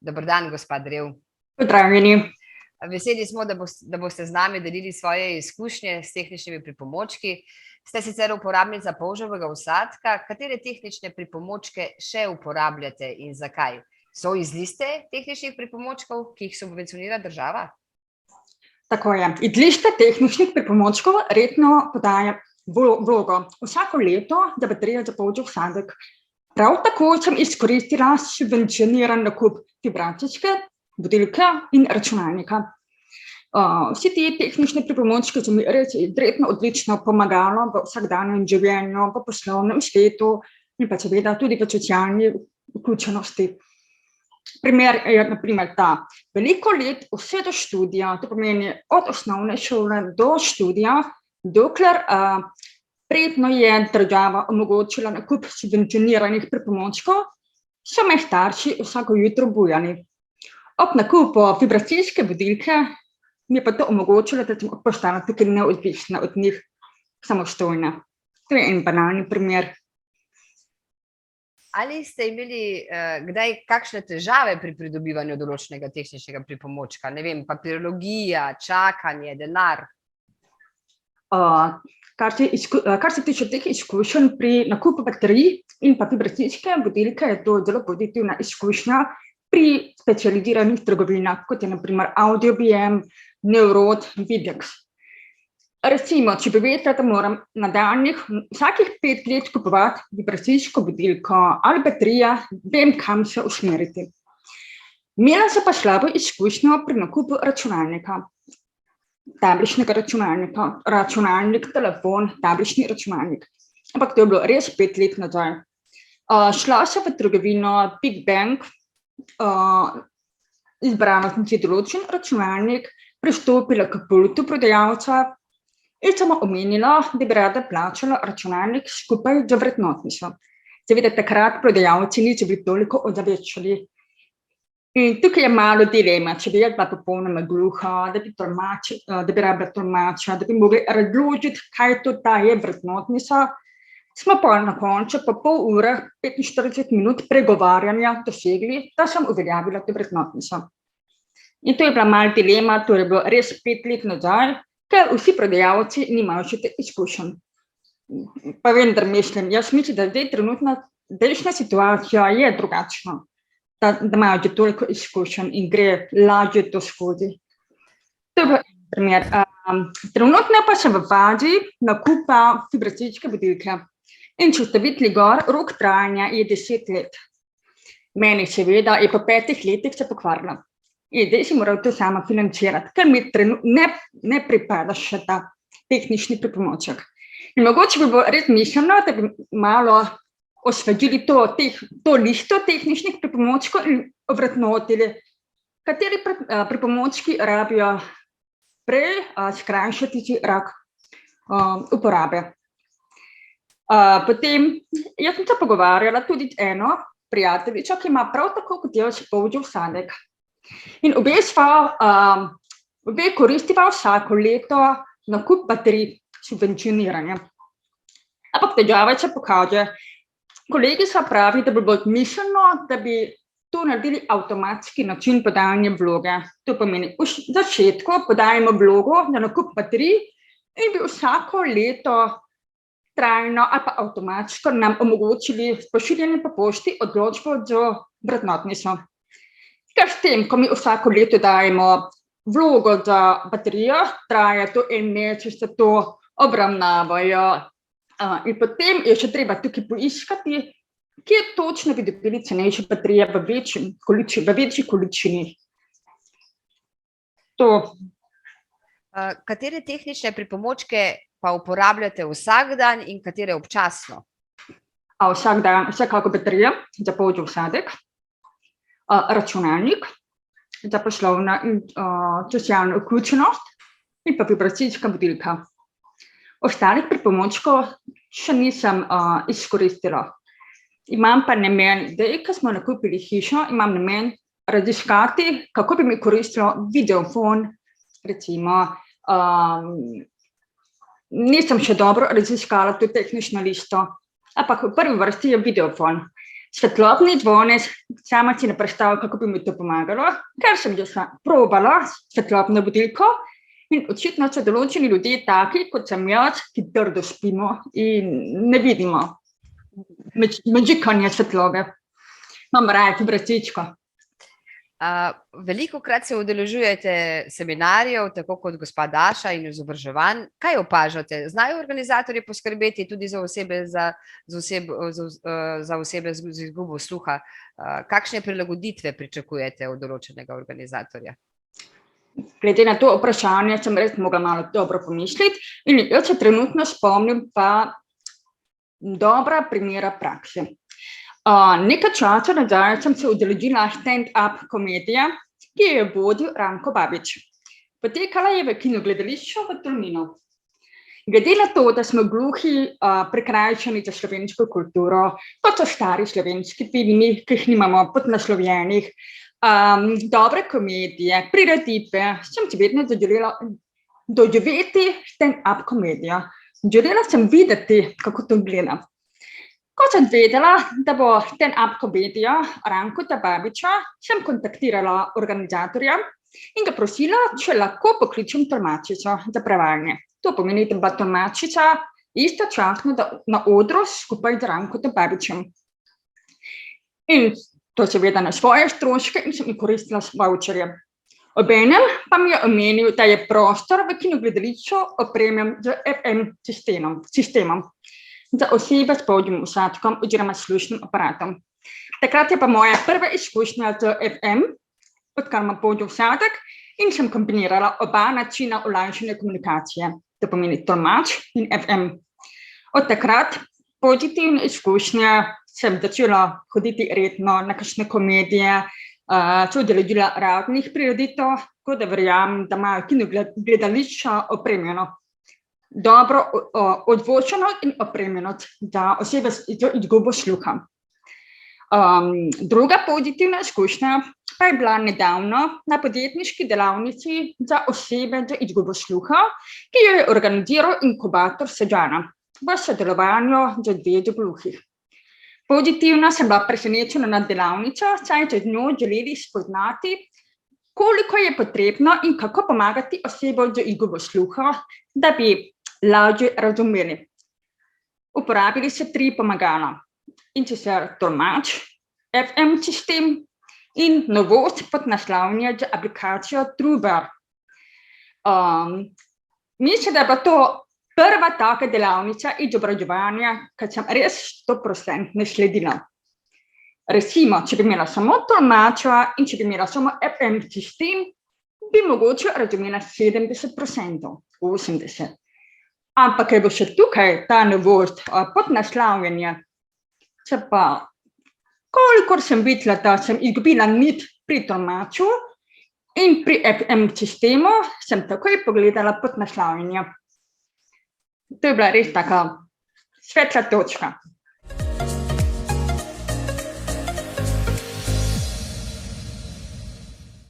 Dober dan, gospa Drev. Pozdravljeni. Veseli smo, da boste z nami delili svoje izkušnje s tehničnimi pripomočki. Ste sicer uporabnica polževega vsadka. Katere tehnične pripomočke še uporabljate in zakaj? So iz liste tehničnih pripomočkov, ki jih subvencionira država? Tako je. Iz liste tehničnih pripomočkov redno podaja vlogo vsako leto za baterijo za polžev vsadek. Prav tako sem izkoristila subvencioniran nakup vibracijske budilke in računalnika. Vsi ti tehnični pripomočki so mi res izredno odlično pomagali v vsakdanjem življenju, v poslovnem svetu in pa seveda tudi v socialni vključenosti. Primer je na primer ta. Veliko let vse do študija, to pomeni od osnovne šole do študija, dokler predno je država omogočila nakup subvencioniranih pripomočkov, so me starši vsako jutro bujali. Ob nakupu vibracijske budilke mi je pa to omogočilo, da sem postala tukaj neodvisna od njih, samostojna. To je en banalni primer. Ali ste imeli kdaj kakšne težave pri pridobivanju določenega tehničnega pripomočka? Ne vem, papirologija, čakanje, denar? Kar se tiče teh izkušenj pri nakupu baterij in pa vibracijske budilke, je to zelo pozitivna izkušnja pri specializiranih trgovinah, kot je na primer AudioBM, Neurot, Videx. Recimo, če bi vedela, da moram nadaljnjih vsakih 5 let kupovati vibracijsko budilko ali baterijo, vem, kam se usmeriti. Imela sem pa slabo izkušnjo pri nakupu računalnika. Tabličnega računalnika, računalnik, telefon, tablični računalnik. Ampak to je bilo res 5 let nazaj. Šla sem v trgovino Big Bang, izbrala sem si določen računalnik, pristopila k pultu prodajalca in sem omenila, da bi rada plačala računalnik skupaj z vrednotnico. Seveda takrat prodajalci niso bili toliko ozaveščeni. In tukaj je malo dilema, če bi jaz bila popolnoma gluha, da bi rabila tolmača, da bi mogli razložiti, kaj to ta je vrednotnica. Smo pa na koncu po pol ure, 45 minut pregovarjanja dosegli, da sem uveljavila to vrednotnico. In to je bila malo dilema, to je bilo res 5 let nazaj, ker vsi prodajalci nimajo še te izkušenj. Pa vendar mislim, jaz mislim, da zdaj trenutna današnja situacija je drugačna. Da imajo že toliko izkušenj in gre lažje to skozi. To je primer. Trenutno pa sem v fazi nakupa vibracijske budilke. In če ste videli gor, rok trajanja je 10 let. Meni seveda je po 5 letih se pokvarila. In zdaj si moral to sama financirati, ker mi ne pripada še ta tehnični pripomoček. In mogoče bi bilo res mišljeno, da bi malo osvežili to listo tehničnih pripomočkov in ovrednotili, kateri pripomočki rabijo prej skrajšati rok uporabe. Potem jaz sem se pogovarjala tudi z eno prijateljico, ki ima prav tako kot jaz polžev vsadek. In obe koristiva vsako leto nakup baterij subvencioniranja. Ampak težava se pokaže. Kolegi so pravi, da bi bilo mišljeno, da bi to naredili avtomatski način podajanja vloge. To pomeni, v začetku podajamo vlogo na nakup baterij in bi vsako leto trajno ali pa avtomatsko nam omogočili pošiljanje po pošti odločbo z vrednotnico. Ker s tem, ko mi vsako leto dajemo vlogo za baterijo, traja to 1 mesec, se to obravnavajo. In potem je še treba tukaj poiskati, kje točno bi dobili cenejše baterije v večji količini. To. Katere tehnične pripomočke pa uporabljate vsak dan in katere občasno? Vsak dan vsekako baterija za polžev vsadek, računalnik za poslovno in socialno vključenost in pa vibracijska budilka. Ostalih pripomočkov še nisem izkoristila. Imam pa namen, zdaj, ko smo nakupili hišo, imam namen raziskati, kako bi mi koristilo videofon, recimo nisem še dobro raziskala to tehnično listo, ampak v prvi vrsti je videofon. Svetlobni zvonec, sama si ne predstavljam, kako bi mi to pomagalo, ker sem že probala svetlobno budilko in očitno so določeni ljudje taki, kot sem jaz, ki trdo spimo in ne vidimo međikanje svetlobe. Imam raje vibracijsko. Velikokrat se udeležujete seminarjev, tako kot gospa Daša, in izobraževanj. Kaj opažate? Znajo organizatorji poskrbeti tudi za osebe z izgubo sluha? Kakšne prilagoditve pričakujete od določenega organizatorja? Glede na to vprašanje sem res mogla malo dobro pomisliti in jaz se trenutno spomnim pa dobra primera prakse. Nekaj časa nazaj sem se udeležila stand-up komedije, ki jo je vodil Ranko Babič. Potekala je v kinogledališču v Tolminu. Glede na to, da smo gluhi prikrajšani za slovensko kulturo, kot so stari slovenski filmi, ki jih nimamo podnaslovljenih, dobre komedije, prireditve, sem si vedno zaželela doživeti stand-up komedijo. Želela sem videti, kako to gleda. Ko sem vedela, da bo stand-up komedija Ranka Babiča, sem kontaktirala organizatorja in ga prosila, če lahko pokličem tolmačico za prevajanje. To pomeni, da bo tolmačica istočasno na odru skupaj z Rankom Babičem. In to seveda na svoje stroške in sem ji koristila vavčerje. Obenem pa mi je omenil, da je prostor v kinogledališču opremljen z FM sistemom za osebe s polnim usadkom oziroma slušnim aparatom. Takrat je pa moja prva izkušnja z FM, odkar imam polni usadek in sem kombinirala oba načina olajšanja komunikacije, to pomeni tolmač in FM. Od takrat pozitivne izkušnje sem začela hoditi redno na kakšne komedije, se udeležila raznih prireditev, tako da verjamem, da imajo kinogledališča opremljeno. Dobro odvočeno in opremljeno za osebe z izgubo sluha. Druga pozitivna izkušnja pa je bila nedavno na podjetniški delavnici za osebe z izgubo sluha, ki jo je organiziral inkubator Sežana v sodelovanju z Zvezo gluhih. Pozitivno sem bila presenečena nad delavnico, saj so z njo želeli spoznati, koliko je potrebno in kako pomagati osebam z izgubo sluha, da bi lažje razumeli. Uporabili so 3 pomagala, in sicer tolmač, FM sistem in novost podnaslavljanje z aplikacijo Truebar. Mislim, da je bila to prva taka delavnica izobraževanja, ki sem res 100% sledila. Recimo, če bi imela samo tolmača in če bi imela samo FM sistem, bi mogoče razumela 70%, 80%. Ampak je bo še tukaj ta novost podnaslavljanje, se pa, kolikor sem videla, da sem izgubila nit pri tolmaču in pri FM sistemu, sem takoj pogledala podnaslavljanje. To je bila res taka svetla točka.